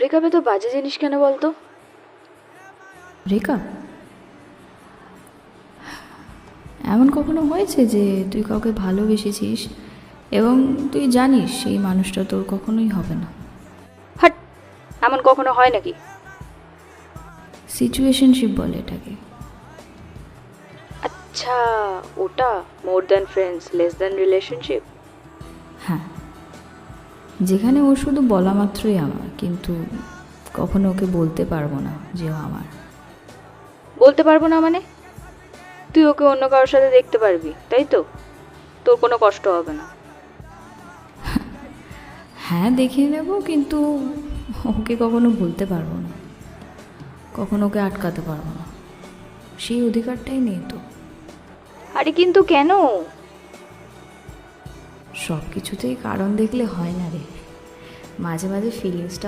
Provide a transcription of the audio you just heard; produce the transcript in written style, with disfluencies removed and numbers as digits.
ব্রেকআপে তো বাজে জিনিস কেন বলতো? ব্রেকআপ? এমন কখনো হয়েছে যে তুই কাউকে ভালোবেসেছিস এবং তুই জানিস সেই মানুষটা তোর কখনোই হবে না? হাট, এমন কখনো হয় নাকি? সিচুয়েশনশিপ বলে এটাকে। আচ্ছা, ওটা more than friends less than relationship. হ্যাঁ, যেখানে ও শুধু বলা মাত্রই আমার, কিন্তু কখনো ওকে বলতে পারবো না যে ও আমার। বলতে পারবো না মানে? তুই ওকে অন্য কারোর সাথে দেখতে পারবি, তাই তো? তোর কোনো কষ্ট হবে না। হ্যাঁ, দেখিয়ে নেব, কিন্তু ওকে কখনো বলতে পারবো না, কখনো ওকে আটকাতে পারবো না, সেই অধিকারটাই নেই তো। আরে কিন্তু কেন? সব কিছুতেই কারণ দেখলে হয় না রে, মাঝে মাঝে ফিলিংসটা